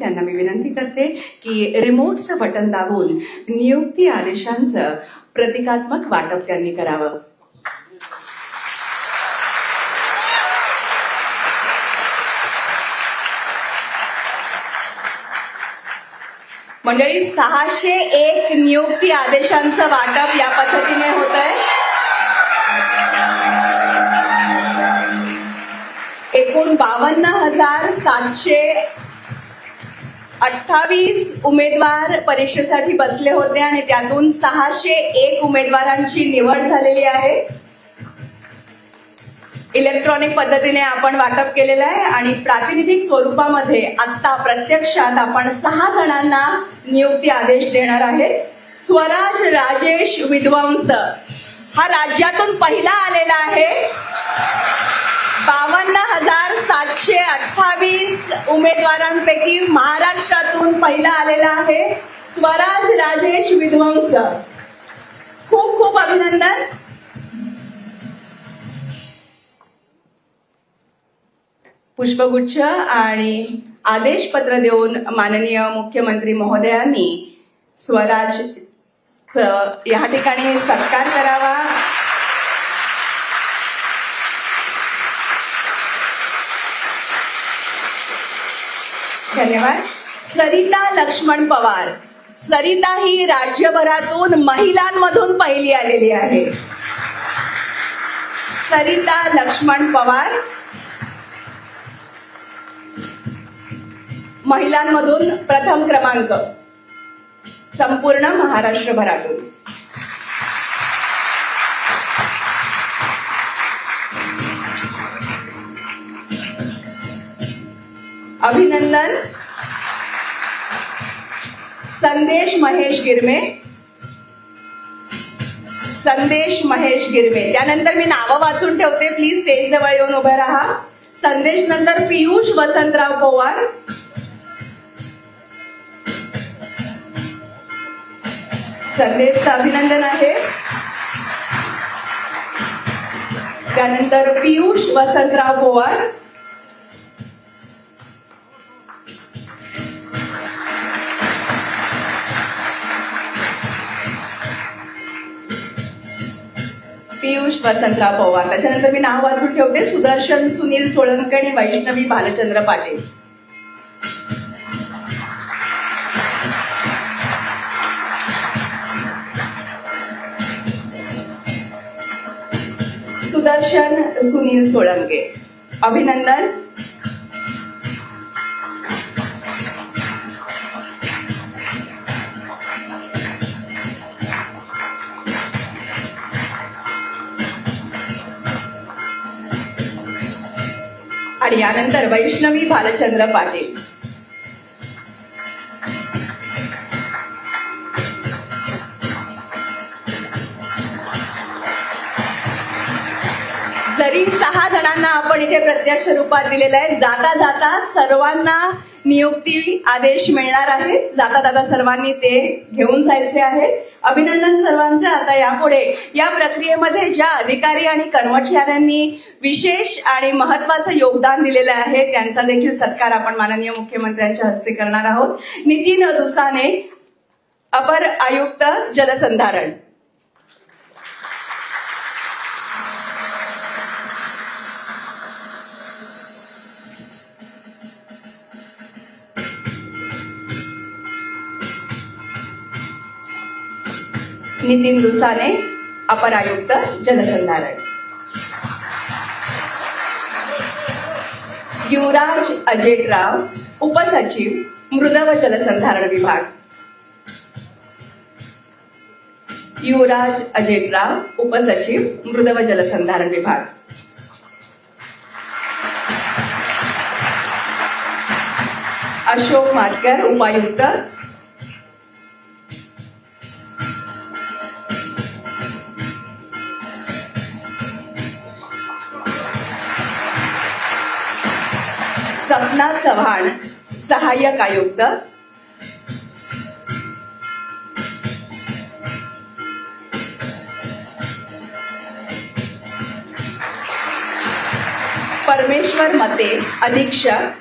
यांना मी विनंती करते की रिमोटचं बटन दाबून नियुक्ती आदेशांचं प्रतिकात्मक वाटप त्यांनी करावं. मंडळी, 601 नियुक्ती आदेशांचं वाटप या पद्धतीने होत आहे. एकूण 52,728 उमेदवार परीक्षेसाठी बसले होते आणि त्यातून 601 उमेदवारांची निवड झालेली आहे. इलेक्ट्रॉनिक पद्धतीने आपण वाटप केलेलं आहे आणि प्रातिनिधिक स्वरूपामध्ये आता प्रत्यक्षात आपण 6 जणांना नियुक्ती आदेश देणार आहेत. स्वराज राजेश विद्वंस हा राज्यातून पहिला आलेला आहे. 52,728 उमेदवारांपैकी महाराष्ट्रातून पहिला आलेला आहे स्वराज राजेश विद्वंस. खूप खूप अभिनंदन. पुष्पगुच्छ आणि आदेशपत्र देऊन माननीय मुख्यमंत्री महोदयांनी स्वराज या ठिकाणी सत्कार करावा. धन्यवाद. सरिता लक्ष्मण पवार. सरिता ही राज्यभरातून महिलांमधून पहिली आलेली आहे. सरिता लक्ष्मण पवार महिलांमधून प्रथम क्रमांक संपूर्ण महाराष्ट्रभरातून. अभिनंदन. संदेश महेश गिरमे. संदेश महेश गिरमे. त्यानंतर मी नावं वाचून ठेवते, प्लीज स्टेज जवळ येऊन उभे राहा. संदेश नंतर पियुष वसंतराव पवार. संदेशचं अभिनंदन आहे. त्यानंतर पियुष वसंतराव पवार. पियुष वसंतराव पवार. त्याच्यानंतर मी नाव वाचून ठेवते, सुदर्शन सुनील सोळंके आणि वैष्णवी भालचंद्र पाटील. सुदर्शन सुनील सोळंके. अभिनंदन. आणि यानंतर वैष्णवी भालचंद्र पाटील. जरी 6 जणांना आपण इथे प्रत्यक्ष रूपात दिलेलं आहे, जाता जाता सर्वांना नियुक्ती आदेश मिळणार आहेत. जाता जाता सर्वांनी ते घेऊन जायचे आहेत. अभिनंदन सर्वांचं. आता यापुढे या प्रक्रियेमध्ये ज्या अधिकारी आणि कर्मचाऱ्यांनी विशेष आणि महत्वाचं योगदान दिलेलं आहे त्यांचा देखील सत्कार आपण माननीय मुख्यमंत्र्यांच्या हस्ते करणार आहोत. नितीन दुसाने, अपर आयुक्त जलसंधारण. नितीन दुसाने, अपर आयुक्त जलसंधारण. युवराज अजेटराव, उपसचिव मृद व जलसंधारण विभाग. युवराज अजेटराव, उपसचिव मृद व जलसंधारण विभाग. अशोक मातकर, उपायुक्त. सपना चव्हाण, सहाय्यक आयुक्त. परमेश्वर मते, अधीक्षक.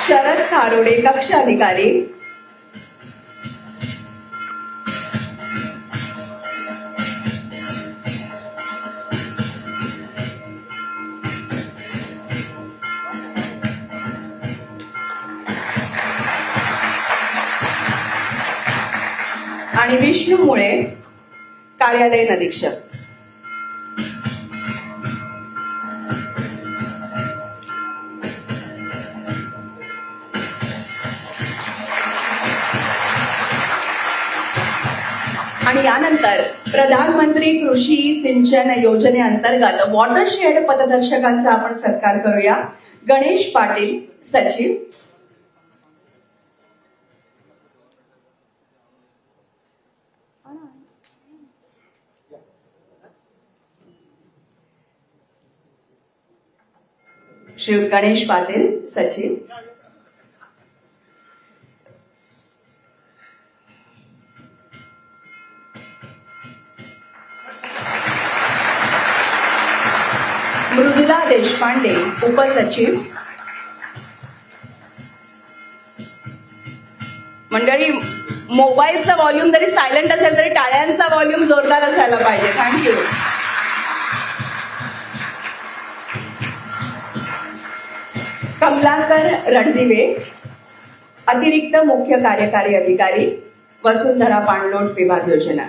शरद खारोडे कक्ष अधिकारी, आणि विष्णू मुळे कार्यालयीन अधीक्षक. आणि यानंतर प्रधानमंत्री कृषी सिंचन योजनेअंतर्गत वॉटरशेड पथदर्शकांचा आपण सत्कार करूया. गणेश पाटील सचिव, श्री गणेश पाटील सचिव, मृदुला देशपांडे उपसचिव. मंडळी, मोबाईलचा व्हॉल्यूम जरी सायलेंट असेल तरी टाळ्यांचा व्हॉल्यूम जोरदार असायला पाहिजे. थँक्यू. कमलाकर रणदिवे अतिरिक्त मुख्य कार्यकारी अधिकारी, वसुंधरा पाणलोट विभाग योजना.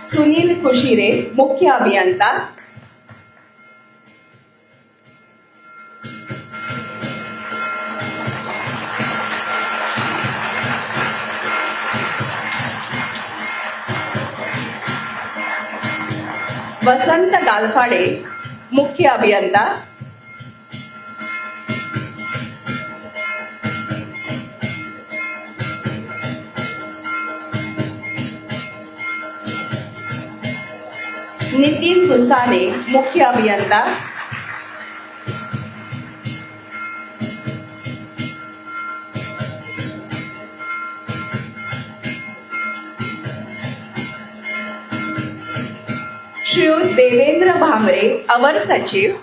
सुनील कुशिरे मुख्य अभियंता, वसंत गालफाडे मुख्य अभियंता, नितीन दुसाने मुख्य अभियंता, श्री देवेंद्र भामरे अवर सचिव,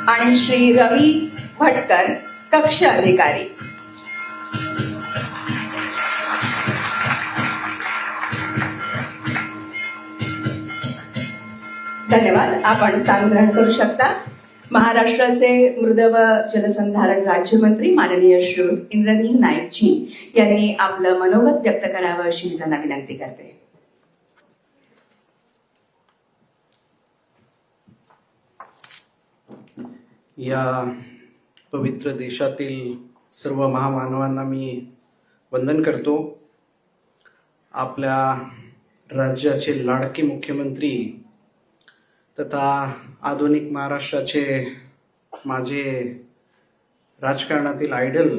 आणि श्री रवी भटकर कक्ष अधिकारी. धन्यवाद. आपण स्थान ग्रहण करू शकता. महाराष्ट्राचे मृद व जलसंधारण राज्यमंत्री माननीय श्री इंद्रनील नाईकजी यांनी आपलं मनोगत व्यक्त करावं अशी मी त्यांना विनंती करते. या पवित्र देशातील सर्व महामानवांना मी वंदन करतो. आपल्या राज्याचे लाडके मुख्यमंत्री तथा आधुनिक महाराष्ट्राचे माझे राजकारणातील आयडल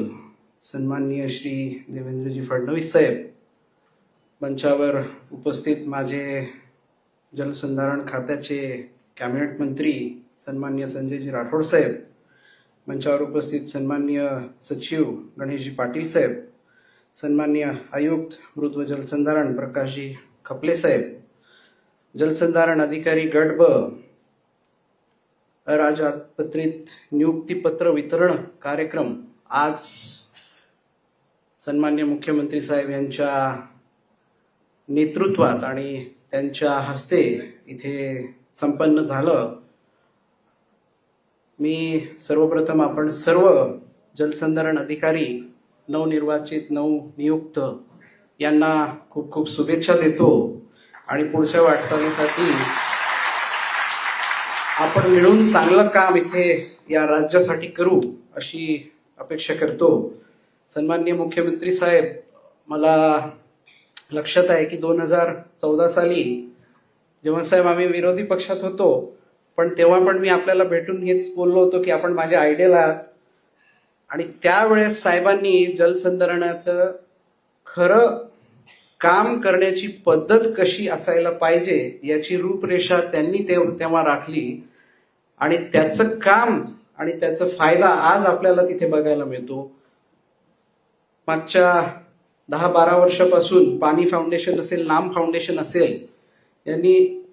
सन्माननीय श्री देवेंद्रजी फडणवीस साहेब, मंचावर उपस्थित माझे जलसंधारण खात्याचे कॅबिनेट मंत्री सन्माननीय संजयजी राठोड साहेब, मंचावर उपस्थित सन्माननीय सचिव गणेशजी पाटील साहेब, सन्माननीय आयुक्त मृद व जलसंधारण प्रकाशजी खपले साहेब, जलसंधारण अधिकारी गट ब अराजपत्रित नियुक्तीपत्र वितरण कार्यक्रम आज सन्मान्य मुख्यमंत्री साहेब यांच्या नेतृत्वात आणि त्यांच्या हस्ते इथे संपन्न झालं. मी सर्वप्रथम आपण सर्व जलसंधारण अधिकारी नवनिर्वाचित नवनियुक्त यांना खूप खूप शुभेच्छा देतो आणि पुढच्या वाटचालीसाठी आपण मिळून चांगलं काम इथे या राज्यासाठी करू अशी अपेक्षा करतो. सन्माननीय मुख्यमंत्री साहेब, मला लक्षात आहे की 2014 साली जेव्हा साहेब आम्ही विरोधी पक्षात होतो, पण तेव्हा पण मी आपल्याला भेटून हेच बोललो होतो की आपण माझे आयडियल आहात. आणि त्यावेळेस साहेबांनी जलसंधारणाचं खरं काम करण्याची पद्धत कशी असायला पाहिजे याची रूपरेषा त्यांनी तेव्हा राखली आणि त्याचं काम आणि त्याचा फायदा आज आपल्याला तिथे बघायला मिळतो. मागच्या 10-12 वर्षापासून पाणी फाउंडेशन असेल, नाम फाउंडेशन असेल, यांनी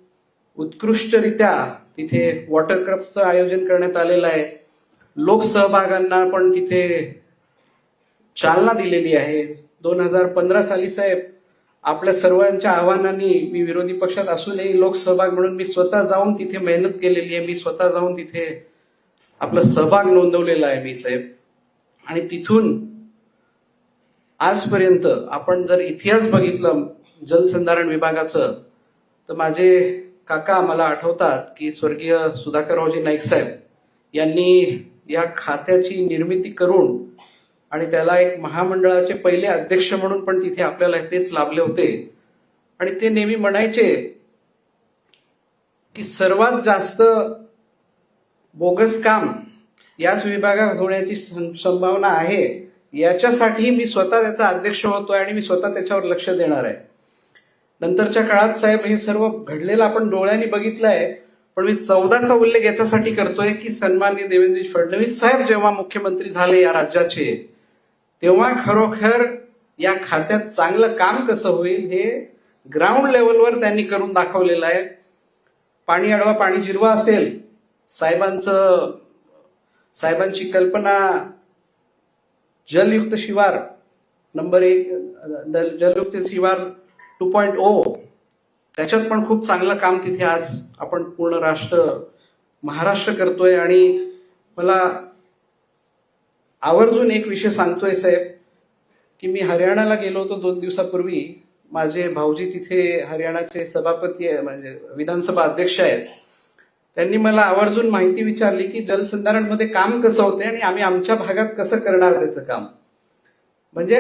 उत्कृष्टरित्या तिथे वॉटर कपचं आयोजन करण्यात आलेलं आहे. लोकसहभागांना पण तिथे चालना दिलेली आहे. 2015 साली साहेब आपल्या सर्वांच्या आव्हानांनी मी विरोधी पक्षात असूनही लोकसहभाग म्हणून मी स्वतः जाऊन तिथे मेहनत केलेली आहे. मी स्वतः जाऊन तिथे आपला सहभाग नोंदवलेला आहे मी साहेब. आणि तिथून आजपर्यंत आपण जर इतिहास बघितलं जलसंधारण विभागाचं, तर माझे काका मला आठवतात की स्वर्गीय सुधाकररावजी नाईक साहेब यांनी या खात्याची निर्मिती करून आणि त्याला एक महामंडळाचे पहिले अध्यक्ष म्हणून पण तिथे आपल्याला तेच लाभले होते. आणि ते नेहमी म्हणायचे की सर्वात जास्त बोगस काम याच विभागात होण्याची संभावना आहे, याच्यासाठी मी स्वतः त्याचा अध्यक्ष होतोय आणि मी स्वतः त्याच्यावर लक्ष देणार आहे. नंतरच्या काळात साहेब हे सर्व घडलेलं आपण डोळ्यांनी बघितलंय, पण मी 14चा उल्लेख याच्यासाठी करतोय की सन्माननीय देवेंद्रजी फडणवीस साहेब जेव्हा मुख्यमंत्री झाले या राज्याचे, तेव्हा खरोखर या खात्यात चांगलं काम कसं होईल हे ग्राउंड लेवलवर त्यांनी करून दाखवलेलं आहे. पाणी अडवा पाणी जिरवा असेल, साहेबांची कल्पना जलयुक्त शिवार नंबर 1, जलयुक्त शिवार 2.0, त्याच्यात पण खूप चांगलं काम तिथे आज आपण पूर्ण महाराष्ट्र करतोय. आणि मला आवर्जून एक विषय सांगतोय साहेब की मी हरियाणाला गेलो होतो 2 दिवसापूर्वी. माझे भाऊजी तिथे हरियाणाचे सभापती म्हणजे विधानसभा अध्यक्ष आहेत. त्यांनी मला आवर्जून माहिती विचारली की जलसंधारण मध्ये काम कसं होते आणि आम्ही आमच्या भागात कसं करणार त्याचं काम. म्हणजे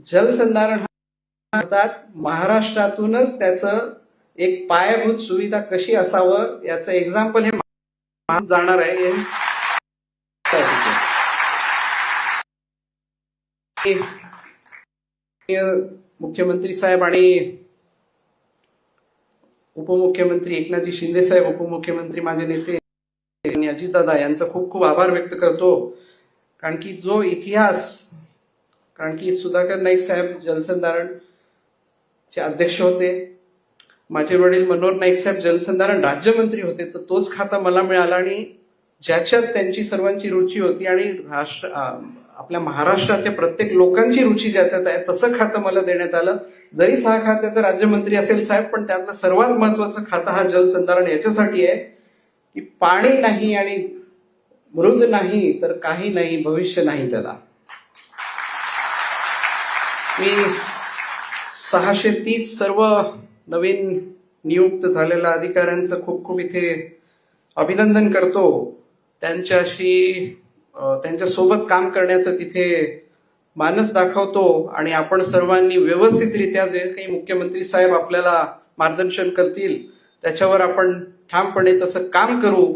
जलसंधारण महाराष्ट्रातूनच त्याचं एक पायाभूत सुविधा कशी असावं याचं एक्झाम्पल हे जाणार आहे. मुख्यमंत्री साहेब आणि उपमुख्यमंत्री एकनाथजी शिंदे साहेब, उपमुख्यमंत्री माझे नेते आणि अजितदादा यांचा खूप खूप आभार व्यक्त करतो. कारण की जो इतिहास, कारण की सुधाकर नाईक साहेब जलसंधारणचे अध्यक्ष होते, माझे वडील मनोहर नाईक साहेब जलसंधारण राज्यमंत्री होते, तर तोच खाता मला मिळाला. आणि ज्याच्यात त्यांची सर्वांची रुची होती आणि आपल्या महाराष्ट्रातल्या प्रत्येक लोकांची रुची ज्याच्यात आहे तसं खातं मला देण्यात आलं. जरी 6 खात्याचा राज्यमंत्री असेल साहेब, पण त्यातलं सर्वात महत्वाचं खातं हा जलसंधारण याच्यासाठी आहे की पाणी नाही आणि मृद नाही तर काही नाही, भविष्य नाही त्याला. मी 630 सर्व नवीन नियुक्त झालेल्या अधिकाऱ्यांचं खूप खूप इथे अभिनंदन करतो. त्यांच्यासोबत काम करण्याचं तिथे मानस दाखवतो. आणि आपण सर्वांनी व्यवस्थितरित्या जे काही मुख्यमंत्री साहेब आपल्याला मार्गदर्शन करतील त्याच्यावर आपण ठामपणे तसं काम करू,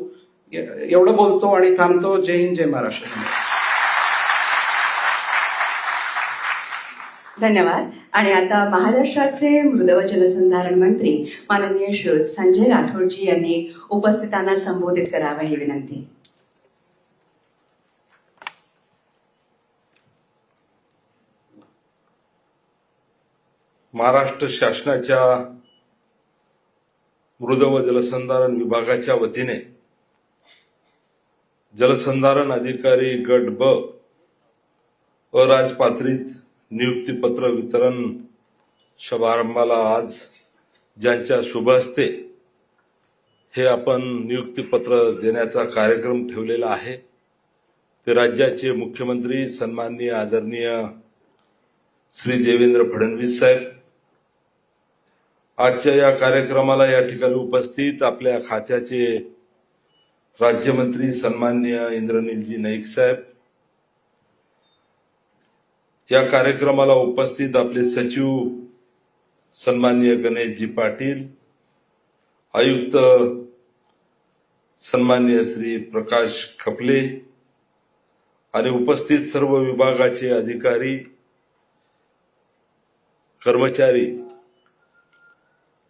एवढं बोलतो आणि थांबतो. जय हिंद, जय महाराष्ट्र. धन्यवाद. आणि आता महाराष्ट्राचे मृद व जलसंधारण मंत्री माननीय श्री संजय राठोडजी यांनी उपस्थितांना संबोधित करावं ही विनंती. महाराष्ट्र शासनाच्या मृद व जलसंधारण विभागाच्या वतीने जलसंधारण अधिकारी गट ब अराजपात्रित नियुक्तीपत्र वितरण शुभारंभाला आज ज्यांच्या शुभ हस्ते हे आपण नियुक्तीपत्र देण्याचा कार्यक्रम ठेवलेला आहे ते राज्याचे मुख्यमंत्री सन्माननीय आदरणीय श्री देवेंद्र फडणवीस साहेब. आजच्या या कार्यक्रमाला या ठिकाणी उपस्थित आपल्या खात्याचे राज्यमंत्री सन्माननीय इंद्रनीलजी नाईक साहेब, या कार्यक्रमाला उपस्थित आपले सचिव सन्माननीय गणेशजी पाटील, आयुक्त सन्माननीय श्री प्रकाश खपले आणि उपस्थित सर्व विभागाचे अधिकारी, कर्मचारी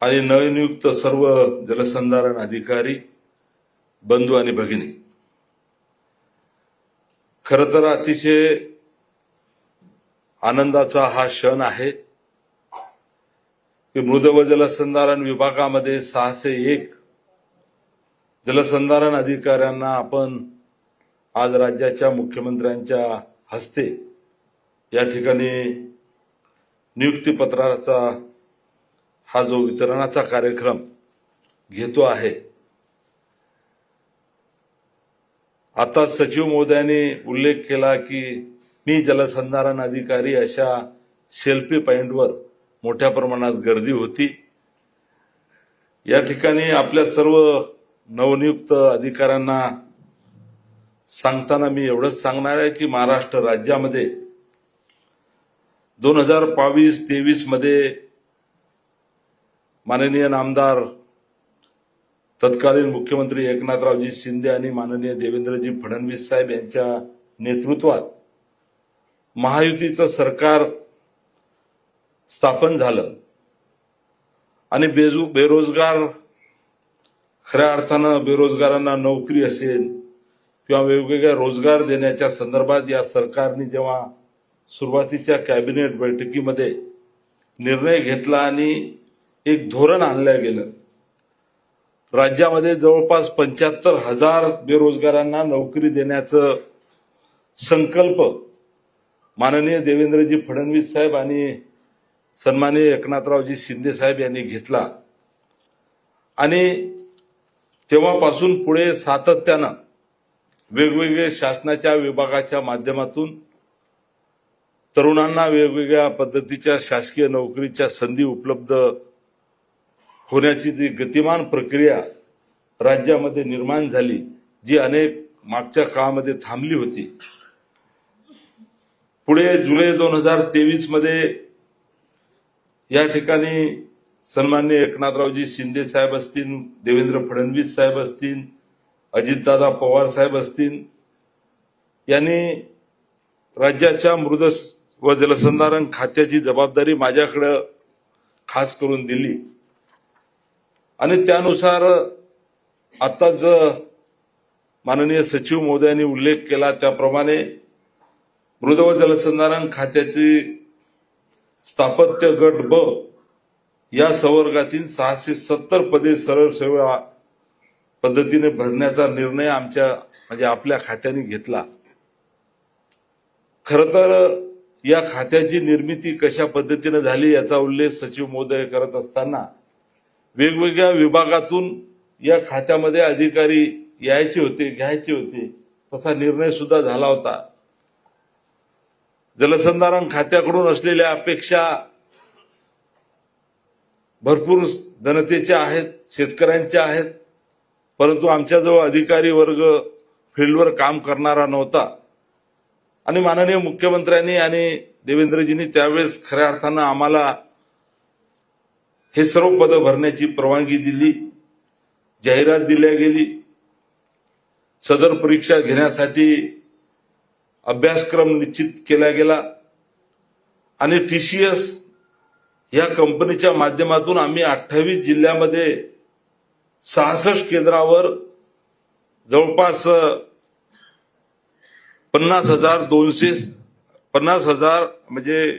आणि नवनियुक्त सर्व जलसंधारण अधिकारी, बंधू आणि भगिनी. खरं तर अतिशय आनंदाचा हा क्षण आहे की मृद व जलसंधारण विभागामध्ये 601 जलसंधारण अधिकाऱ्यांना आपण आज राज्याच्या मुख्यमंत्र्यांच्या हस्ते या ठिकाणी नियुक्तीपत्राचा हा जो वितरणाचा कार्यक्रम घेतो आहे. आता सचिव महोदयांनी उल्लेख केला की मी जलसंधारण अधिकारी अशा सेल्फी पॉइंटवर मोठ्या प्रमाणात गर्दी होती. या ठिकाणी आपल्या सर्व नवनियुक्त अधिकाऱ्यांना सांगताना मी एवढंच सांगणार आहे की महाराष्ट्र राज्यामध्ये 2022-23 मध्ये माननीय नामदार तत्कालीन मुख्यमंत्री एकनाथरावजी शिंदे आणि माननीय देवेंद्रजी फडणवीस साहेब यांच्या नेतृत्वात महायुतीचं सरकार स्थापन झालं आणि बेरोजगार खऱ्या अर्थानं बेरोजगारांना नोकरी असेल किंवा वेगवेगळ्या रोजगार देण्याच्या संदर्भात या सरकारने जेव्हा सुरुवातीच्या कॅबिनेट बैठकीमध्ये निर्णय घेतला आणि एक धोरण आणलं गेलं, राज्यामध्ये जवळपास 75,000 बेरोजगारांना नोकरी देण्याचं संकल्प माननीय देवेंद्रजी फडणवीस साहेब आणि सन्माननीय एकनाथरावजी शिंदे साहेब यांनी घेतला आणि तेव्हापासून पुढे सातत्यानं वेगवेगळे शासनाच्या विभागाच्या माध्यमातून तरुणांना वेगवेगळ्या पद्धतीच्या शासकीय नोकरीच्या संधी उपलब्ध होण्याची जी गतिमान प्रक्रिया राज्यामध्ये निर्माण झाली, जी अनेक मागच्या काळामध्ये थांबली होती. पुढे जुलै 2023 मध्ये या ठिकाणी सन्माननीय एकनाथरावजी शिंदे साहेब असतील, देवेंद्र फडणवीस साहेब असतील, अजितदादा पवार साहेब असतील, यांनी राज्याच्या मृद व जलसंधारण खात्याची जबाबदारी माझ्याकडे खास करून दिली आणि त्यानुसार आताच माननीय सचिव महोदयांनी उल्लेख केला त्याप्रमाणे मृद व जलसंधारण खात्याची स्थापत्य गट ब या संवर्गातील 670 पदे सरळ सेवा पद्धतीने भरण्याचा निर्णय आपल्या खात्याने घेतला. खरं तर या खात्याची निर्मिती कशा पद्धतीने झाली याचा उल्लेख सचिव महोदय करत असताना वेगवेगळ्या विभागातून या खात्यामध्ये अधिकारी यायचे होते, घ्यायचे होते, तसा निर्णय सुद्धा झाला होता. जलसंधारण खात्याकडून असलेल्या अपेक्षा भरपूर जनतेच्या आहेत, शेतकऱ्यांच्या आहेत, परंतु आमच्याजवळ अधिकारी वर्ग फील्डवर काम करणारा नव्हता आणि माननीय मुख्यमंत्र्यांनी आणि देवेंद्रजींनी त्यावेळेस खऱ्या अर्थानं आम्हाला हे सर्व पदं भरण्याची परवानगी दिली. जाहिरात दिल्या गेली. सदर परीक्षा घेण्यासाठी अभ्यासक्रम निश्चित केला गेला आणि TCS या कंपनीच्या माध्यमातून आम्ही 28 जिल्ह्यामध्ये 66 केंद्रावर जवळपास 50,000 म्हणजे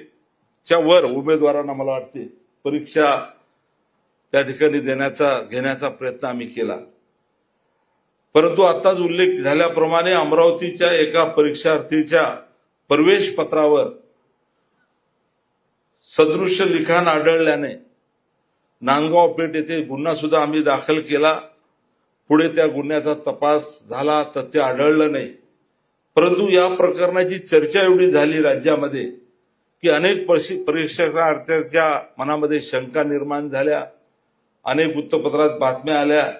च्या वर उमेदवारांना मला वाटते परीक्षा त्या ठिकाणी घेण्याचा प्रयत्न आम्ही केला. परंतु आताच उल्लेख झाल्याप्रमाणे अमरावतीच्या एका परीक्षार्थीच्या प्रवेश पत्रावर सदृश्य लिखाण आढळल्याने नांदगाव पेठ येथे गुन्हा सुद्धा आम्ही दाखल केला. पुढे त्या गुन्ह्याचा तपास झाला, तथ्य आढळलं नाही. परंतु या प्रकरणाची चर्चा एवढी झाली राज्यामध्ये की अनेक परीक्षार्थ्यांच्या मनामध्ये शंका निर्माण झाल्या, अनेक वृत्तपत्रात बातम्या आल्या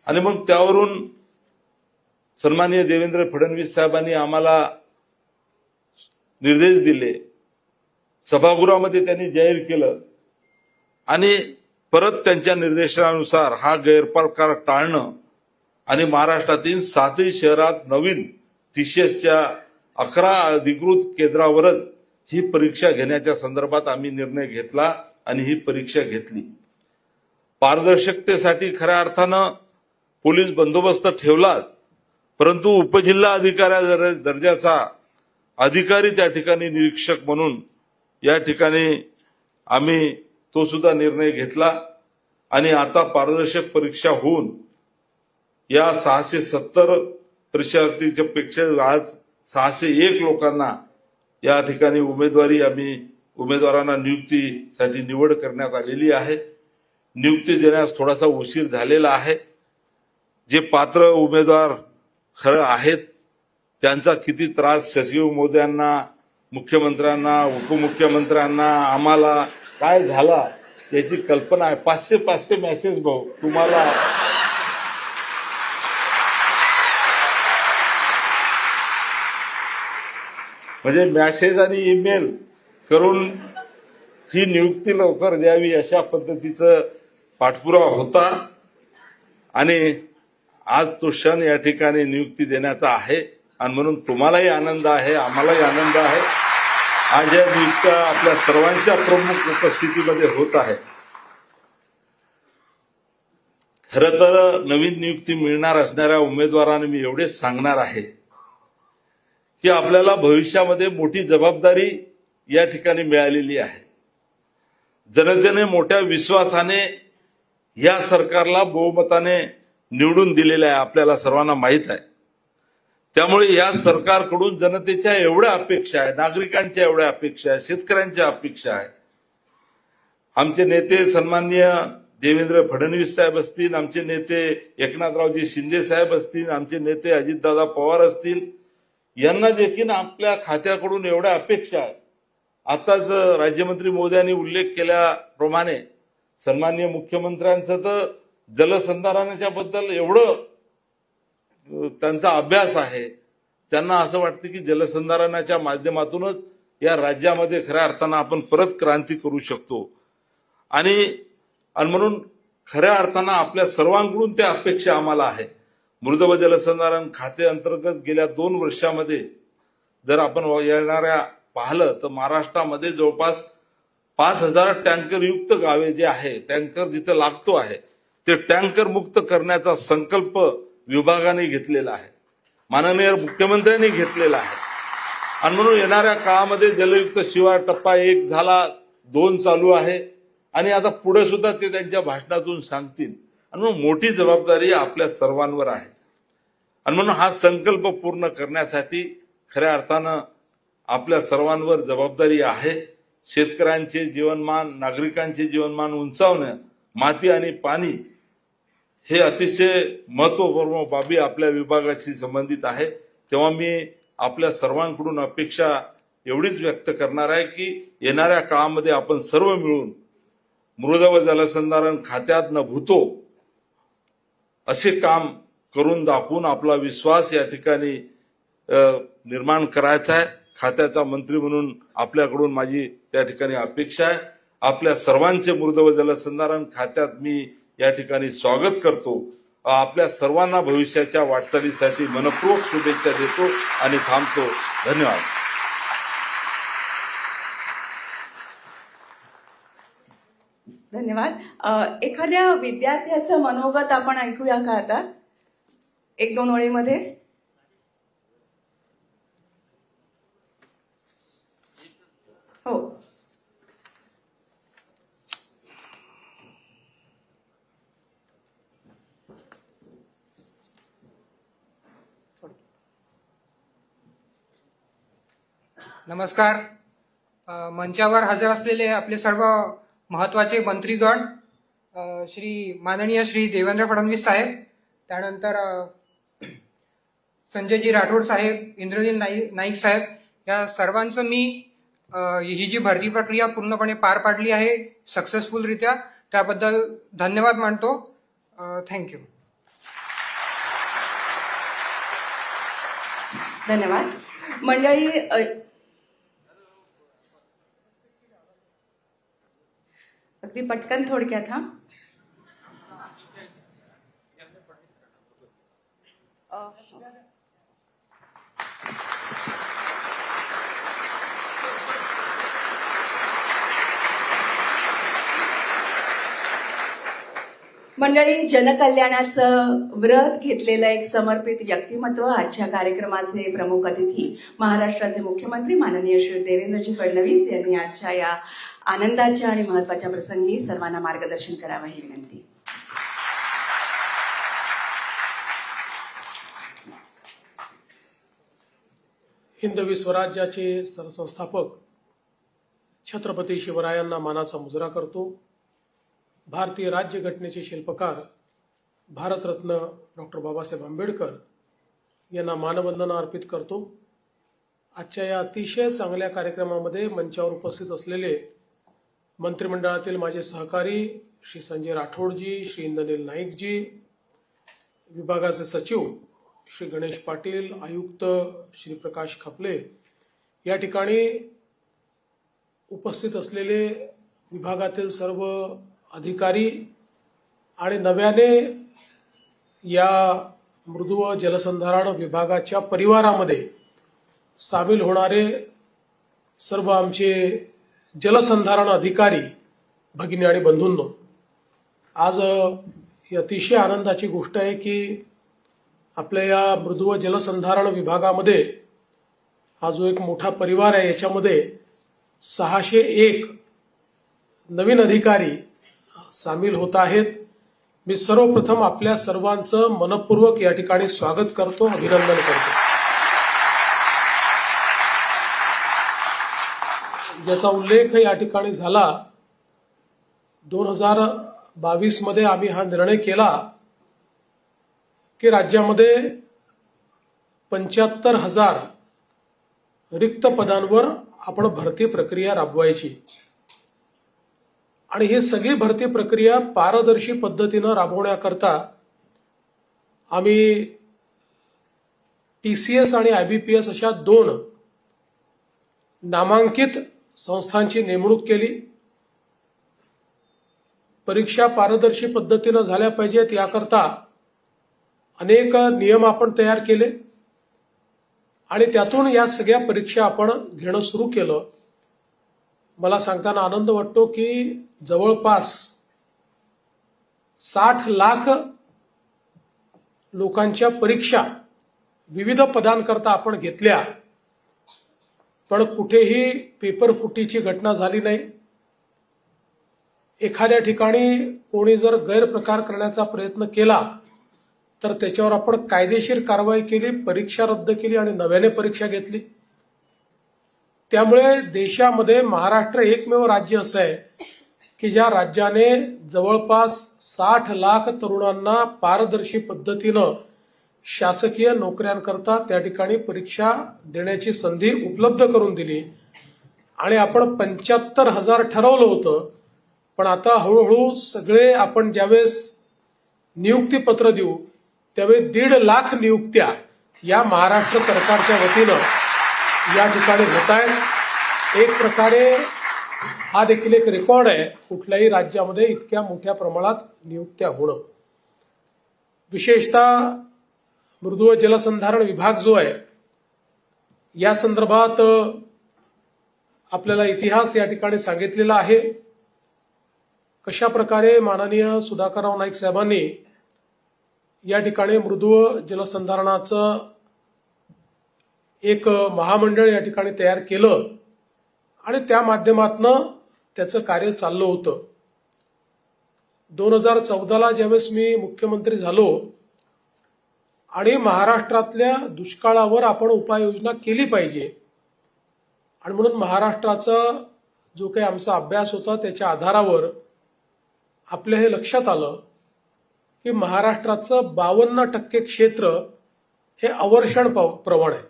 आणि मग त्यावरून सन्माननीय देवेंद्र फडणवीस साहेबांनी आम्हाला निर्देश दिले. सभागृहामध्ये त्यांनी जाहीर केलं आणि परत त्यांच्या निर्देशानुसार हा गैरप्रकार टाळणं आणि महाराष्ट्रातील 7 शहरात नवीन TCSच्या 11 अधिकृत केंद्रावरच ही परीक्षा घेण्याच्या संदर्भात आम्ही निर्णय घेतला आणि ही परीक्षा घेतली. पारदर्शकतेसाठी खऱ्या अर्थानं पोलीस बंदोबस्त ठेवला, परंतु उपजिल्हा अधिकारी दर्जाचा अधिकारी त्या ठिकाणी निरीक्षक म्हणून या ठिकाणी आम्ही तो सुद्धा निर्णय घेतला आणि आता पारदर्शक परीक्षा होऊन या 670 परीक्षार्थीच्या पेक्षा आज 601 लोकांना या ठिकाणी उमेदवारांना नियुक्तीसाठी निवड करण्यात आलेली आहे. नियुक्ती देण्यास थोडासा उशीर झालेला आहे. जे पात्र उमेदवार खरं आहेत त्यांचा किती त्रास सचिव महोदयांना, मुख्यमंत्र्यांना, उपमुख्यमंत्र्यांना, आम्हाला काय झाला याची कल्पना आहे. 500 मेसेज भाऊ तुम्हाला म्हणजे मेसेज आणि ईमेल करून ही नियुक्ती लवकर द्यावी अशा पद्धतीचं पाठपुरावा होता आणि आज तो क्षण या ठिकाणी नियुक्ती देण्याचा आहे आणि म्हणून तुम्हालाही आनंद आहे, आम्हालाही आनंद आहे. आज या नियुक्त्या आपल्या सर्वांच्या प्रमुख उपस्थितीमध्ये होत आहे. खरं तर नवीन नियुक्ती मिळणार असणाऱ्या उमेदवारांना मी एवढेच सांगणार आहे की आपल्याला भविष्यामध्ये मोठी जबाबदारी या ठिकाणी मिळालेली आहे. जनतेने मोठ्या विश्वासाने या सरकारला बहुमताने निवडून दिलेलं आहे, आपल्याला सर्वांना माहीत आहे. त्यामुळे या सरकारकडून जनतेच्या एवढ्या अपेक्षा आहे, नागरिकांच्या एवढ्या अपेक्षा आहे, शेतकऱ्यांच्या अपेक्षा आहे. आमचे नेते सन्माननीय देवेंद्र फडणवीस साहेब असतील, आमचे नेते एकनाथरावजी शिंदे साहेब असतील, आमचे नेते अजितदादा पवार असतील, यांना देखील आपल्या खात्याकडून एवढ्या अपेक्षा आहे. आताच राज्यमंत्री महोदयांनी उल्लेख केल्याप्रमाणे सन्माननीय मुख्यमंत्र्यांचं तर जलसंधारणाच्या बद्दल एवढं त्यांचा अभ्यास आहे. त्यांना असं वाटतं की जलसंधारणाच्या माध्यमातूनच या राज्यामध्ये खऱ्या अर्थानं आपण परत क्रांती करू शकतो आणि म्हणून खऱ्या अर्थानं आपल्या सर्वांकडून त्या अपेक्षा आम्हाला आहे. मृद व जलसंधारण खाते अंतर्गत गेल्या 2 वर्षामध्ये जर आपण येणाऱ्या पाहिलं तर महाराष्ट्रामध्ये जवळपास 5000 टँकर युक्त गावे जे आहे, टँकर जिथं लागतो आहे ते टँकर मुक्त करण्याचा संकल्प विभागाने घेतलेला आहे, माननीय मुख्यमंत्र्यांनी घेतलेला आहे. आणि म्हणून येणाऱ्या काळामध्ये जलयुक्त शिवार टप्पा 1 झाला, 2 चालू आहे आणि आता पुढे सुद्धा ते त्यांच्या भाषणातून सांगतील. आणि म्हणून मोठी जबाबदारी आपल्या सर्वांवर आहे. आणि म्हणून हा संकल्प पूर्ण करण्यासाठी खऱ्या अर्थानं आपल्या सर्वांवर जबाबदारी आहे. शेतकऱ्यांचे जीवनमान, नागरिकांचे जीवनमान उंचावणं, माती आणि पाणी हे अतिशय महत्वपूर्ण बाबी आपल्या विभागाशी संबंधित आहे. तेव्हा मी आपल्या सर्वांकडून अपेक्षा एवढीच व्यक्त करणार आहे की येणाऱ्या काळामध्ये आपण सर्व मिळून मृद व जलसंधारण खात्यात न भूतो असे काम करून दाखवून आपला विश्वास या ठिकाणी निर्माण करायचा आहे. खात्याचा मंत्री म्हणून आपल्याकडून माझी त्या ठिकाणी अपेक्षा आहे. आपल्या सर्वांचे मृद व जलसंधारण खात्यात मी या ठिकाणी स्वागत करतो. आपल्या सर्वांना भविष्याच्या वाटचालीसाठी मनपूर्वक शुभेच्छा देतो आणि थांबतो. धन्यवाद. धन्यवाद. एखाद्या विद्यार्थ्याचं मनोगत आपण ऐकूया का आता 1-2 ओळीमध्ये? हो. नमस्कार. मंचावर हजर असलेले आपले सर्व महत्वाचे मंत्रीगण, माननीय श्री देवेंद्र फडणवीस साहेब, त्यानंतर संजयजी राठोड साहेब, इंद्रनील नाईक साहेब, या सर्वांचं मी ही जी भरती प्रक्रिया पूर्णपणे पार पाडली आहे सक्सेसफुलरित्या, त्याबद्दल धन्यवाद मानतो. थँक्यू. धन्यवाद. मंडळी, अगदी पटकन थोडक्यात हा. मंडळी, जनकल्याणाचं व्रत घेतलेलं एक समर्पित व्यक्तिमत्व आजच्या कार्यक्रमाचे प्रमुख अतिथी महाराष्ट्राचे मुख्यमंत्री माननीय श्री देवेंद्रजी फडणवीस यांनी आजच्या या आनंदाच्या आणि महत्वाच्या प्रसंगी सर्वांना मार्गदर्शन करावं ही विनंती. हिंदवी स्वराज्याचे सरसंस्थापक छत्रपती शिवरायांना मानाचा मुजरा करतो. भारतीय राज्यघटनेचे शिल्पकार भारतरत्न डॉक्टर बाबासाहेब आंबेडकर यांना मानवंदना अर्पित करतो. आजच्या या अतिशय चांगल्या कार्यक्रमामध्ये मंचावर उपस्थित असलेले मंत्रिमंडळातील माझे सहकारी श्री संजय राठोडजी, श्री इंद्रनील नाईकजी, विभागाचे सचिव श्री गणेश पाटील, आयुक्त श्री प्रकाश खपले, या ठिकाणी उपस्थित असलेले विभागातील सर्व अधिकारी आणि नव्याने या मृदू व जलसंधारण विभागाच्या परिवारामध्ये सामील होणारे सर्व आमचे जलसंधारण अधिकारी भगिनी आणि बंधूंनो, आज ही अतिशय आनंदाची गोष्ट आहे की आपल्या या मृदू व जलसंधारण विभागामध्ये हा जो एक मोठा परिवार आहे याच्यामध्ये 601 नवीन अधिकारी सामील होत आहेत. मी सर्वप्रथम आपल्या सर्वांचं मनपूर्वक या ठिकाणी स्वागत करतो, अभिनंदन करतो. ज्याचा उल्लेख या ठिकाणी झाला, 2022 मध्ये आम्ही हा निर्णय केला की राज्यामध्ये 75,000 रिक्त पदांवर आपण भरती प्रक्रिया राबवायची आणि ही सगळी भरती प्रक्रिया पारदर्शी पद्धतीनं राबवण्याकरता आम्ही TCS आणि IBPS अशा 2 नामांकित संस्थांची नेमणूक केली. परीक्षा पारदर्शी पद्धतीनं झाल्या पाहिजेत याकरता अनेक नियम आपण तयार केले आणि त्यातून या सगळ्या परीक्षा आपण घेणं सुरू केलं. मला सांगताना आनंद वाटतो की जवळपास 60 लाख लोकांच्या परीक्षा विविध पदांकरता आपण घेतल्या, पण कुठेही पेपर फुटीची घटना झाली नाही. एखाद्या ठिकाणी कोणी जर गैरप्रकार करण्याचा प्रयत्न केला तर त्याच्यावर आपण कायदेशीर कारवाई केली, परीक्षा रद्द केली आणि नव्याने परीक्षा घेतली. त्यामुळे देशामध्ये महाराष्ट्र एकमेव राज्य असं आहे की ज्या राज्याने जवळपास 60 लाख तरुणांना पारदर्शी पद्धतीनं शासकीय नोकऱ्यांकरता त्या ठिकाणी परीक्षा देण्याची संधी उपलब्ध करून दिली. आणि आपण 75,000 ठरवलं होतं, पण आता हळूहळू सगळे आपण ज्यावेळेस नियुक्तीपत्र देऊ त्यावेळी 1.5 लाख नियुक्त्या या महाराष्ट्र सरकारच्या वतीनं या ठिकाणी होत आहेत. एक प्रकारे हा देखील एक रेकॉर्ड आहे कुठल्याही राज्यामध्ये इतक्या मोठ्या प्रमाणात नियुक्त्या होणं. विशेषतः मृदू व जलसंधारण विभाग जो आहे या संदर्भात आपल्याला इतिहास या ठिकाणी सांगितलेला आहे. कशा प्रकारे माननीय सुधाकरराव नाईक साहेबांनी या ठिकाणी मृदू व जलसंधारणाचं एक महामंडळ या ठिकाणी तयार केलं आणि त्या माध्यमातून त्याचं कार्य चाललं होतं. 2014ला ज्यावेळेस मी मुख्यमंत्री झालो आणि महाराष्ट्रातल्या दुष्काळावर आपण उपाययोजना केली पाहिजे आणि म्हणून महाराष्ट्राचा जो काही आमचा अभ्यास होता त्याच्या आधारावर आपल्या हे लक्षात आलं की महाराष्ट्राचं 52% क्षेत्र हे अवर्षण प्रवण आहे.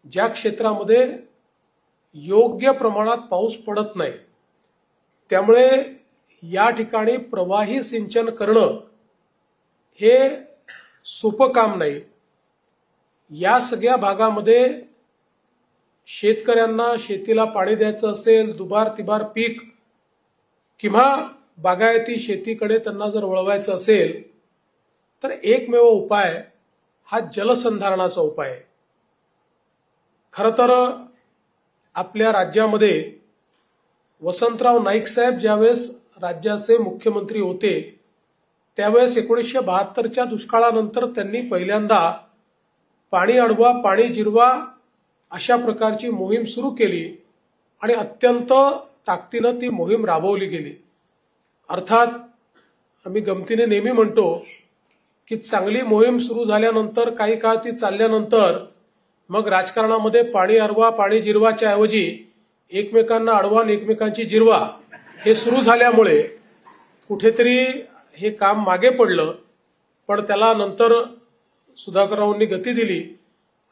ज्या क्षेत्रामध्ये योग्य प्रमाणात पाऊस पडत नाही, त्यामुळे या ठिकाणी प्रवाही सिंचन करणं हे सोपं काम नाही. या सगळ्या भागामध्ये शेतकऱ्यांना शेतीला पाणी द्यायचं असेल, दुबार तिबार पीक किंवा बागायती शेतीकडे त्यांना जर वळवायचं असेल तर एकमेव उपाय हा जलसंधारणाचा उपाय आहे. खरं तर आपल्या राज्यामध्ये वसंतराव नाईक साहेब ज्यावेळेस राज्याचे मुख्यमंत्री होते त्यावेळेस 1972च्या दुष्काळानंतर त्यांनी पहिल्यांदा पाणी अडवा पाणी जिरवा अशा प्रकारची मोहीम सुरू केली आणि अत्यंत ताकदीनं ती मोहीम राबवली गेली. अर्थात आम्ही गमतीने नेहमी म्हणतो की चांगली मोहीम सुरू झाल्यानंतर काही काळ ती चालल्यानंतर मग राजकारणामध्ये पाणी अडवा पाणी जिरवाच्या ऐवजी एकमेकांना अडवा आणि एकमेकांची जिरवा हे सुरू झाल्यामुळे कुठेतरी हे काम मागे पडलं. पण त्याला नंतर सुधाकररावांनी गती दिली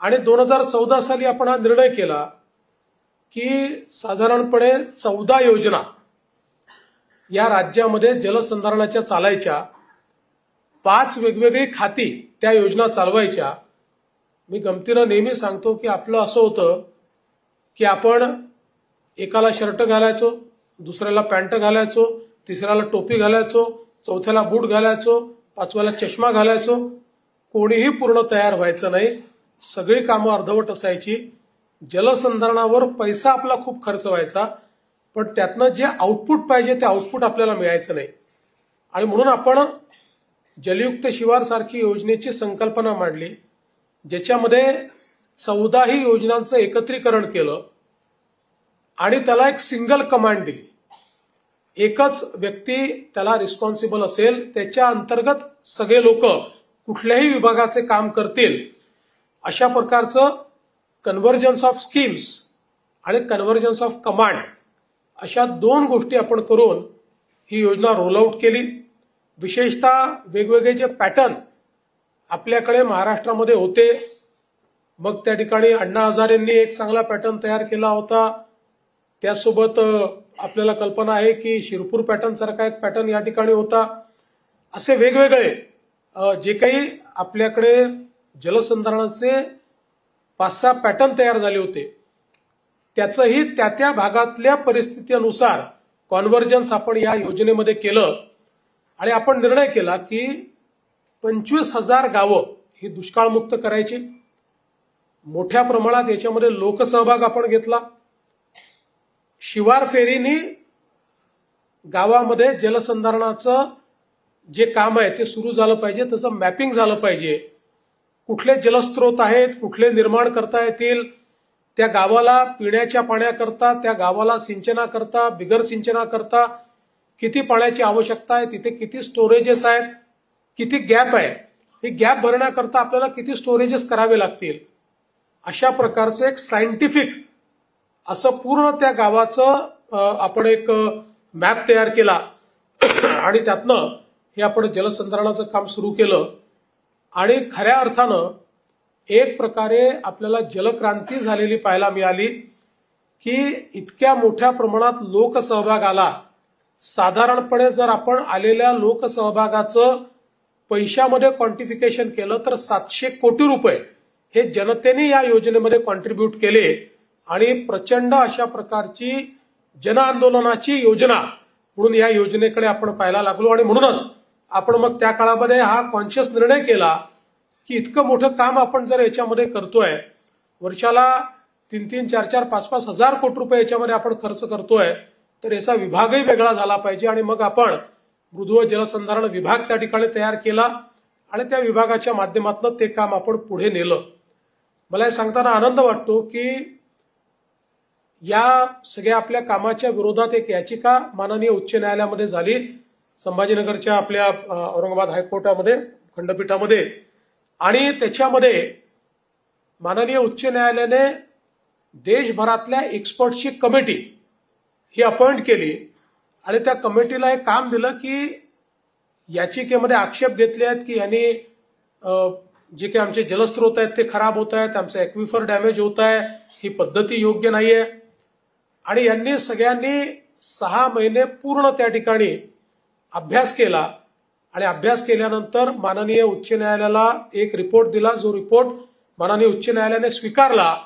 आणि 2014 साली आपण हा निर्णय केला की साधारणपणे 14 योजना या राज्यामध्ये जलसंधारणाच्या चालायच्या. 5 वेगवेगळी खाती त्या योजना चालवायच्या. मी गमतीनं नेहमी सांगतो की आपलं असं होतं की आपण एकाला शर्ट घालायचो, दुसऱ्याला पॅन्ट घालायचो, तिसऱ्याला टोपी घालायचो, चौथ्याला बूट घालायचो, 5व्याला चष्मा घालायचो. कोणीही पूर्ण तयार व्हायचं नाही. सगळी कामं अर्धवट असायची. जलसंधारणावर पैसा आपला खूप खर्च व्हायचा, पण त्यातनं जे आउटपुट पाहिजे ते आउटपुट आपल्याला मिळायचं नाही. आणि म्हणून आपण जलयुक्त शिवार सारखी योजनेची संकल्पना मांडली, ज्याच्यामध्ये 14ही योजनांचं एकत्रीकरण केलं आणि त्याला एक सिंगल कमांड दिली. एकच व्यक्ती त्याला रिस्पॉन्सिबल असेल, त्याच्या अंतर्गत सगळे लोक कुठल्याही विभागाचे काम करतील अशा प्रकारचं कन्व्हर्जन्स ऑफ स्कीम्स आणि कन्व्हर्जन्स ऑफ कमांड अशा 2 गोष्टी आपण करून ही योजना रोल आउट केली. विशेषतः वेगवेगळे जे पॅटर्न आपल्याकडे महाराष्ट्रामध्ये होते, मग त्या ठिकाणी अण्णा हजारेंनी एक चांगला पॅटर्न तयार केला होता. त्यासोबत आपल्याला कल्पना आहे की शिरपूर पॅटर्न सारखा एक पॅटर्न या ठिकाणी होता. असे वेगवेगळे जे काही आपल्याकडे जलसंधारणाचे 5-6 पॅटर्न तयार झाले होते, त्याचंही त्या भागातल्या परिस्थितीनुसार कॉन्व्हर्जन्स आपण या योजनेमध्ये केलं आणि आपण निर्णय केला की 25,000 गावं ही दुष्काळमुक्त करायची. मोठ्या प्रमाणात याच्यामध्ये लोकसहभाग आपण घेतला. शिवार फेरीनी गावामध्ये जलसंधारणाचं जे काम आहे ते सुरू झालं पाहिजे, त्याचं मॅपिंग झालं पाहिजे. कुठले जलस्रोत आहेत, कुठले निर्माण करता येतील, त्या गावाला पिण्याच्या पाण्याकरता, त्या गावाला सिंचनाकरता, बिगर सिंचनाकरता किती पाण्याची आवश्यकता आहे, तिथे किती स्टोरेजेस आहेत, किती गॅप आहे, हे गॅप भरण्याकरता आपल्याला किती स्टोरेजेस करावे लागतील, अशा प्रकारचं एक सायंटिफिक असं पूर्ण त्या गावाचं आपण एक मॅप तयार केला आणि त्यातनं हे आपण जलसंधारणाचं काम सुरू केलं. आणि खऱ्या अर्थानं एक प्रकारे आपल्याला जलक्रांती झालेली पाहायला मिळाली की इतक्या मोठ्या प्रमाणात लोकसहभाग आला. साधारणपणे जर आपण आलेल्या लोकसहभागाचं पैशामध्ये क्वांटिफिकेशन केलं तर 700 कोटी रुपये हे जनतेने या योजनेमध्ये कॉन्ट्रीब्यूट केले आणि प्रचंड अशा प्रकारची जनआंदोलनाची योजना म्हणून या योजनेकडे आपण पाहायला लागलो. आणि म्हणूनच आपण मग त्या काळामध्ये हा कॉन्शियस निर्णय केला की इतकं मोठं काम आपण जर याच्यामध्ये करतोय, वर्षाला 3-3, 4-4, 5-5 हजार कोटी रुपये याच्यामध्ये आपण खर्च करतोय, तर याचा विभागही वेगळा झाला पाहिजे. आणि मग आपण मृदू व जलसंधारण विभाग त्या ठिकाणी तयार केला आणि त्या विभागाच्या माध्यमातून ते काम आपण पुढे नेलं. मला हे सांगताना आनंद वाटतो की या सगळ्या आपल्या कामाच्या विरोधात एक याचिका माननीय उच्च न्यायालयामध्ये झाली, संभाजीनगरच्या आपल्या औरंगाबाद हायकोर्टामध्ये खंडपीठामध्ये. आणि त्याच्यामध्ये माननीय उच्च न्यायालयाने देशभरातल्या एक्सपर्टची कमिटी ही अपॉइंट केली आणि त्या कमिटीला एक काम दिलं की याचिकेमध्ये आक्षेप घेतले आहेत की यांनी जे काही आमचे जलस्रोत आहेत ते खराब होत आहेत, आमचं ॲक्विफर डॅमेज होत आहे, ही पद्धती योग्य नाहीये. आणि यांनी सगळ्यांनी 6 महिने पूर्ण त्या ठिकाणी अभ्यास केला आणि अभ्यास केल्यानंतर माननीय उच्च न्यायालयाला एक रिपोर्ट दिला, जो रिपोर्ट माननीय उच्च न्यायालयाने स्वीकारला.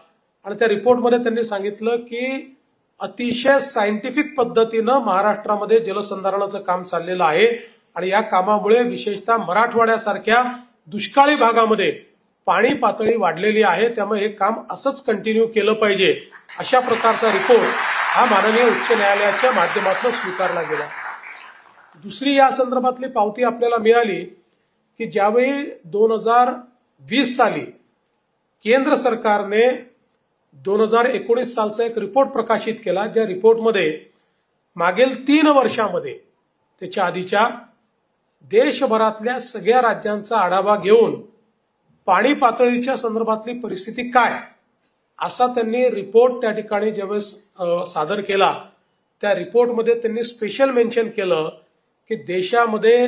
आणि त्या रिपोर्टमध्ये त्यांनी सांगितलं की अतिशय सायंटिफिक पद्धतीनं महाराष्ट्रामध्ये जलसंधारणाचं काम चाललेलं आहे आणि या कामामुळे विशेषतः मराठवाड्यासारख्या दुष्काळी भागामध्ये पाणी पातळी वाढलेली आहे, त्यामुळे हे काम असंच कंटिन्यू केलं पाहिजे, अशा प्रकारचा रिपोर्ट हा माननीय उच्च न्यायालयाच्या माध्यमातून स्वीकारला गेला. दुसरी या संदर्भातली पावती आपल्याला मिळाली की ज्यावेळी 2020 साली केंद्र सरकारने 2019 सालचा एक रिपोर्ट प्रकाशित केला, ज्या रिपोर्टमध्ये मागील 3 वर्षामध्ये त्याच्या आधीच्या देशभरातल्या सगळ्या राज्यांचा आढावा घेऊन पाणी पातळीच्या संदर्भातली परिस्थिती काय असा त्यांनी रिपोर्ट त्या ठिकाणी ज्यावेळेस सादर केला, त्या रिपोर्टमध्ये त्यांनी स्पेशल मेन्शन केलं की देशामध्ये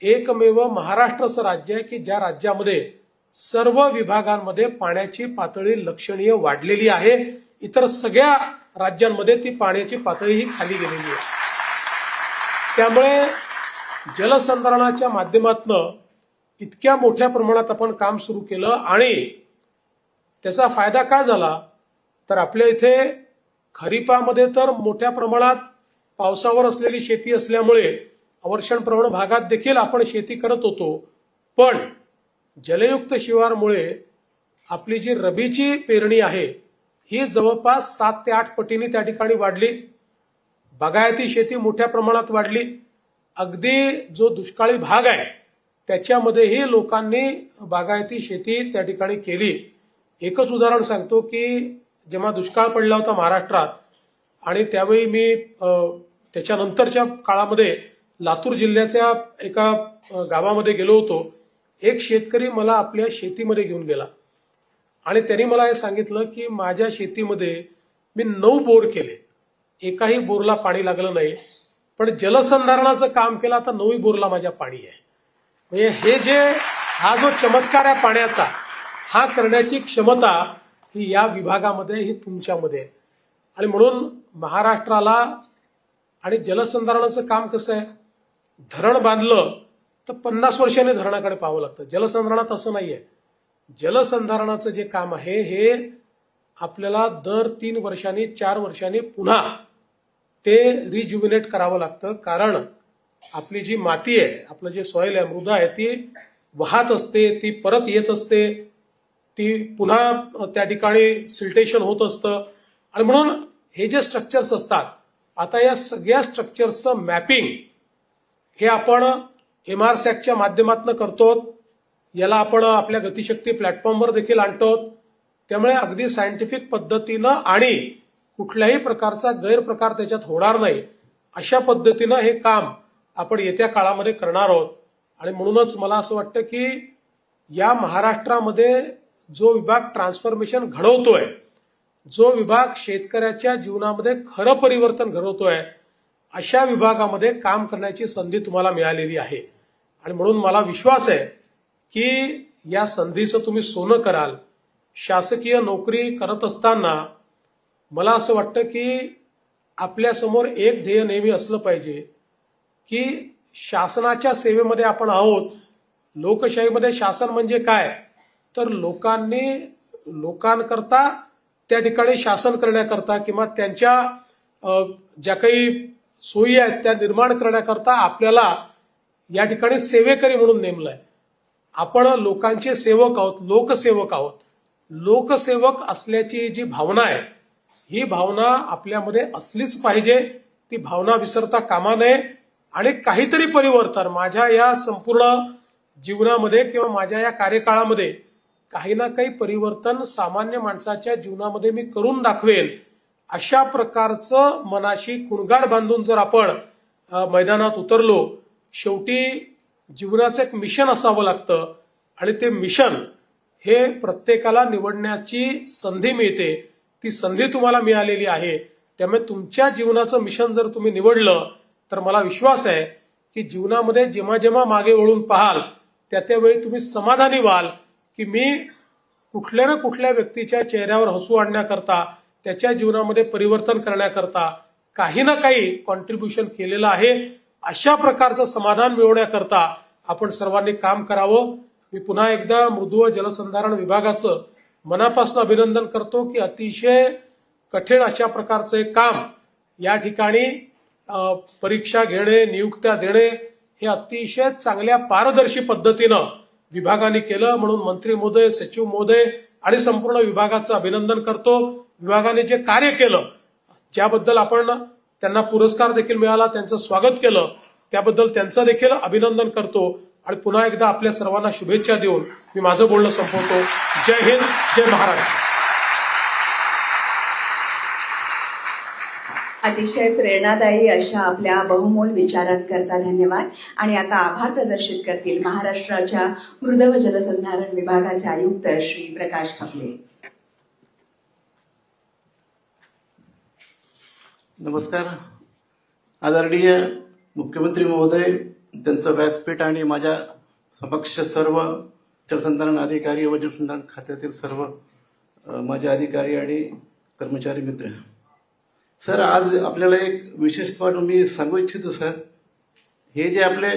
एकमेव महाराष्ट्र असं राज्य आहे की ज्या राज्यामध्ये सर्व विभागांमध्ये पाण्याची पातळी लक्षणीय वाढलेली आहे. इतर सगळ्या राज्यांमध्ये ती पाण्याची पातळी ही खाली गेलेली आहे. त्यामुळे जलसंधारणाच्या माध्यमातून इतक्या मोठ्या प्रमाणात आपण काम सुरू केलं आणि त्याचा फायदा काय झाला तर आपल्या इथे खरीपामध्ये तर मोठ्या प्रमाणात पावसावर असलेली शेती असल्यामुळे अवर्षण प्रवण भागात देखील आपण शेती करत होतो, पण जलयुक्त शिवारमुळे आपली जी रबीची पेरणी आहे ही जवळपास 7 ते 8 पटीने त्या ठिकाणी वाढली. बागायती शेती मोठ्या प्रमाणात वाढली. अगदी जो दुष्काळी भाग आहे त्याच्यामध्येही लोकांनी बागायती शेती त्या ठिकाणी केली. एकच उदाहरण सांगतो की जेव्हा दुष्काळ पडला होता महाराष्ट्रात आणि त्यावेळी मी त्याच्यानंतरच्या काळामध्ये लातूर जिल्ह्याच्या एका गावामध्ये गेलो होतो. एक शेतकरी मला आपल्या शेतीमध्ये घेऊन गेला आणि त्यांनी मला हे सांगितलं की माझ्या शेतीमध्ये मी 9 बोर केले, एकाही बोरला पाणी लागलं नाही, पण जलसंधारणाचं काम केलं, आता 9 बोरला माझ्या पाणी आहे. म्हणजे हा जो चमत्कार आहे पाण्याचा, हा करण्याची क्षमता ही या विभागामध्ये, ही तुमच्यामध्ये आहे. आणि म्हणून महाराष्ट्राला आणि जलसंधारणाचं काम कसं आहे, धरण बांधलं तर 50 वर्षांनी धरणाकडे पाहावं लागतं. जलसंधारणात असं नाहीये. जलसंधारणाचं जे काम आहे हे आपल्याला दर 3 वर्षांनी 4 वर्षांनी पुन्हा ते रिज्युमिनेट करावं लागतं, कारण आपली जी माती आहे, आपलं जे सॉइल आहे, मृदा आहे, ती वाहत असते, ती परत येत असते, ती पुन्हा त्या ठिकाणी सिल्टेशन होत असतं. आणि म्हणून हे जे स्ट्रक्चर्स असतात, आता या सगळ्या स्ट्रक्चर्सचं मॅपिंग हे आपण MRSATच्या माध्यमातून करतो. याला आपण आपल्या गतिशक्ती प्लॅटफॉर्मवर देखील आणतो. त्यामुळे अगदी सायंटिफिक पद्धतीनं आणि कुठल्याही प्रकारचा गैरप्रकार त्याच्यात होणार नाही अशा पद्धतीनं हे काम आपण येत्या काळामध्ये करणार आहोत. आणि म्हणूनच मला असं वाटतं की या महाराष्ट्रामध्ये जो विभाग ट्रान्सफॉर्मेशन घडवतोय, जो विभाग शेतकऱ्याच्या जीवनामध्ये खरं परिवर्तन घडवतोय, अशा विभागामध्ये काम करण्याची संधी तुम्हाला मिळालेली आहे. आणि म्हणून मला विश्वास आहे की या संधीचं तुम्ही सोनं कराल. शासकीय नोकरी करत असताना मला असं वाटतं की आपल्यासमोर एक ध्येय नेहमी असलं पाहिजे की शासनाच्या सेवेमध्ये आपण आहोत. लोकशाहीमध्ये शासन म्हणजे काय तर लोकांकरता त्या ठिकाणी शासन करण्याकरता किंवा त्यांच्या ज्या काही सोयी आहेत त्या निर्माण करण्याकरता आपल्याला या ठिकाणी सेवेकरी म्हणून नेमलंय. आपण लोकांचे सेवक आहोत, लोकसेवक आहोत. लोकसेवक असल्याची जी भावना आहे, ही भावना आपल्यामध्ये असलीच पाहिजे. ती भावना विसरता कामा नये आणि काहीतरी परिवर्तन माझ्या या संपूर्ण जीवनामध्ये किंवा माझ्या या कार्यकाळामध्ये काही ना काही परिवर्तन सामान्य माणसाच्या जीवनामध्ये मी करून दाखवेन, अशा प्रकारचं मनाशी कुणगाड बांधून जर आपण मैदानात उतरलो, शेवटी जीवनाचं एक मिशन असावं लागतं आणि ते मिशन हे प्रत्येकाला निवडण्याची संधी मिळते. ती संधी तुम्हाला मिळालेली आहे. त्यामुळे तुमच्या जीवनाचं मिशन जर तुम्ही निवडलं तर मला विश्वास आहे की जीवनामध्ये जेव्हा जेव्हा मागे वळून पाहाल त्यावेळी तुम्ही समाधानी व्हाल की मी कुठल्या ना कुठल्या व्यक्तीच्या चेहऱ्यावर हसू आणण्याकरता, त्याच्या जीवनामध्ये परिवर्तन करण्याकरता काही ना काही कॉन्ट्रीब्युशन केलेलं आहे. अशा प्रकारचं समाधान मिळवण्याकरता आपण सर्वांनी काम करावं. मी पुन्हा एकदा मृदू व जलसंधारण विभागाचं मनापासून अभिनंदन करतो की अतिशय कठीण अशा प्रकारचं एक काम या ठिकाणी परीक्षा घेणे, नियुक्त्या देणे हे अतिशय चांगल्या पारदर्शी पद्धतीनं विभागाने केलं. म्हणून मंत्री महोदय, सचिव महोदय आणि संपूर्ण विभागाचं अभिनंदन करतो. विभागाने जे कार्य केलं, ज्याबद्दल आपण त्यांना पुरस्कार देखील मिळाला, त्यांचं स्वागत केलं, त्याबद्दल त्यांचं देखील अभिनंदन करतो आणि पुन्हा एकदा आपल्या सर्वांना शुभेच्छा देऊन मी माझं बोलणं संपवतो. जय हिंद, जय महाराष्ट्र. अतिशय प्रेरणादायी अशा आपल्या बहुमोल विचारांकरता धन्यवाद. आणि आता आभार प्रदर्शित करतील महाराष्ट्राच्या मृद व जलसंधारण विभागाचे आयुक्त श्री प्रकाश खपले. नमस्कार. आदरणीय मुख्यमंत्री महोदय, त्यांचं व्यासपीठ आणि माझ्या समक्ष सर्व जलसंधारण अधिकारी व जलसंधारण खात्यातील सर्व माझे अधिकारी आणि कर्मचारी मित्र. सर, आज आपल्याला एक विशेष मी सांगू इच्छितो सर. हे जे आपले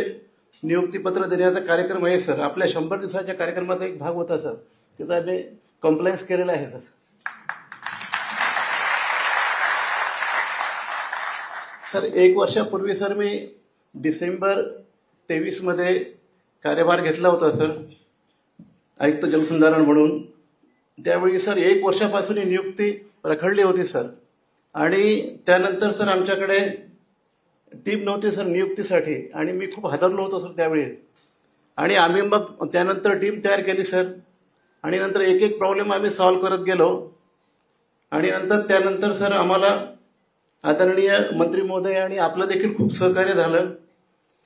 नियुक्तीपत्र देण्याचा कार्यक्रम आहे सर, आपल्या 100 दिवसाच्या कार्यक्रमाचा एक भाग होता सर. त्याचा आम्ही कम्प्लायन्स केलेला आहे सर. सर, 1 वर्षापूर्वी सर मी डिसेंबर 23 मध्ये कार्यभार घेतला होता सर, आयुक्त जलसंधारण म्हणून. त्यावेळी सर 1 वर्षापासून ही नियुक्ती रखडली होती सर. आणि त्यानंतर सर आमच्याकडे टीम नव्हती सर नियुक्तीसाठी आणि मी खूप हादरलो होतो सर त्यावेळी. आणि आम्ही मग त्यानंतर टीम तयार केली सर. आणि नंतर एक एक प्रॉब्लेम आम्ही सॉल्व्ह करत गेलो. आणि त्यानंतर सर आम्हाला आदरणीय मंत्री महोदय आणि आपलं देखील खूप सहकार्य झालं.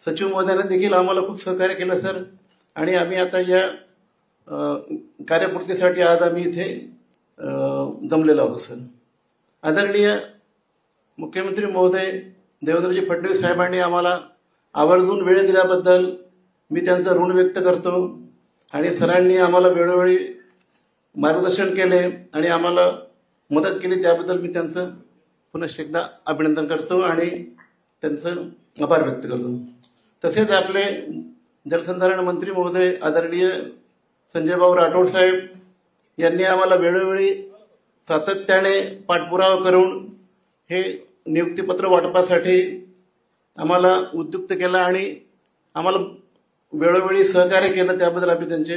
सचिव महोदयाने देखील आम्हाला खूप सहकार्य केलं सर. आणि आम्ही आता या कार्यपूर्तीसाठी आज आम्ही इथे जमलेलो आहोत सर. आदरणीय मुख्यमंत्री महोदय देवेंद्रजी फडणवीस साहेबांनी आम्हाला आवर्जून वेळ दिल्याबद्दल मी त्यांचं ऋण व्यक्त करतो. आणि सरांनी आम्हाला वेळोवेळी मार्गदर्शन केले आणि आम्हाला मदत केली, त्याबद्दल मी त्यांचं पुनश्च एकदा अभिनंदन करतो आणि त्यांचं आभार व्यक्त करतो. तसेच आपले जलसंधारण मंत्री महोदय आदरणीय संजयभाऊ राठोड साहेब यांनी आम्हाला वेळोवेळी सातत्याने पाठपुरावा करून हे नियुक्तीपत्र वाटपासाठी आम्हाला उद्युक्त केलं आणि आम्हाला वेळोवेळी सहकार्य केलं, त्याबद्दल आम्ही त्यांचे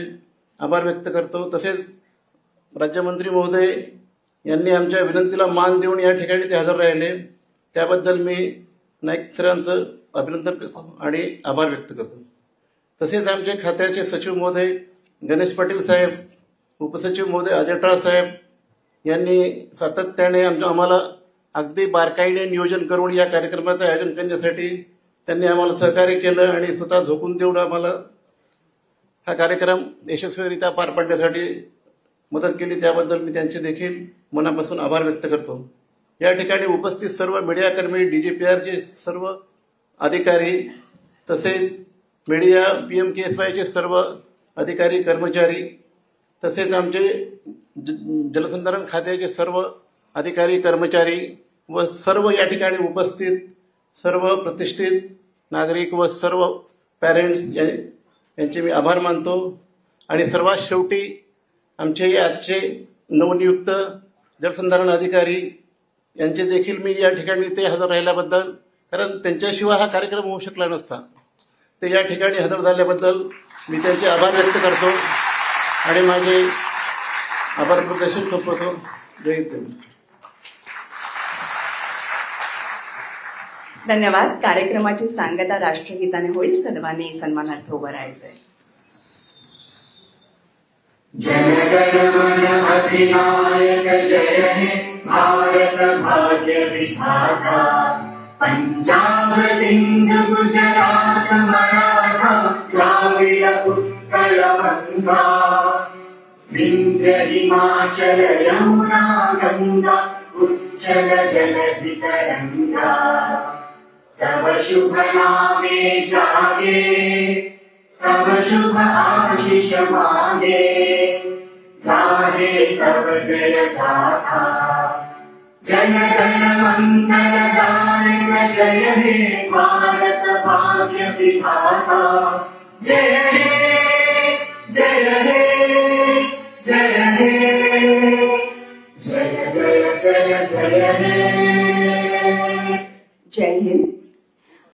आभार व्यक्त करतो. तसेच राज्यमंत्री महोदय यांनी आमच्या विनंतीला मान देऊन या ठिकाणी ते हजर राहिले, त्याबद्दल मी नाईक सरांचं अभिनंदन करतो आणि आभार व्यक्त करतो. तसेच आमचे खात्याचे सचिव महोदय गणेश पाटील साहेब, उपसचिव महोदय अजय साहेब यांनी सातत्याने आम्हाला अगदी बारकाईने नियोजन करून या कार्यक्रमाचं आयोजन करण्यासाठी त्यांनी आम्हाला सहकार्य केलं आणि स्वतः झोकून देऊन आम्हाला हा कार्यक्रम यशस्वीरित्या पार पाडण्यासाठी मदत केली, त्याबद्दल मी त्यांचे देखील मनापासून आभार व्यक्त करतो. या ठिकाणी उपस्थित सर्व मीडियाकर्मी, DGPRचे सर्व अधिकारी, तसेच मीडिया PMKSYचे सर्व अधिकारी कर्मचारी, तसेच आमचे जलसंधारण खात्याचे सर्व अधिकारी कर्मचारी व सर्व या ठिकाणी उपस्थित सर्व प्रतिष्ठित नागरिक व सर्व पॅरेंट्स यांचे मी आभार मानतो. आणि सर्वात शेवटी आमचे आजचे नवनियुक्त जलसंधारण अधिकारी यांचे देखील मी या ठिकाणी ते हजर राहिल्याबद्दल, कारण त्यांच्याशिवाय हा कार्यक्रम होऊ शकला नसता, ते या ठिकाणी हजर झाल्याबद्दल मी त्यांचे आभार व्यक्त करतो आणि माझे आभार प्रदर्शन संपवतो. जय हिंद. धन्यवाद. कार्यक्रमाची सांगता राष्ट्रगीताने होईल. सर्वांनी सन्मानार्थ उभं राहायचंय. जनगणमन अधिनायक जय हे भारत भाग्य विधाता. पंजाब सिंध गुजरात मराठा द्राविड उत्कल गंगा. विंध्य हिमाचल यमुना गंगा उच्चल जलधि तरंगा. तव शुभ नामे जागे, तव शुभ आशीष मांगे. गाहे तव जय गाथा. जन गण मंगल दायक जय हे भारत भाग्य विधाता. जय हे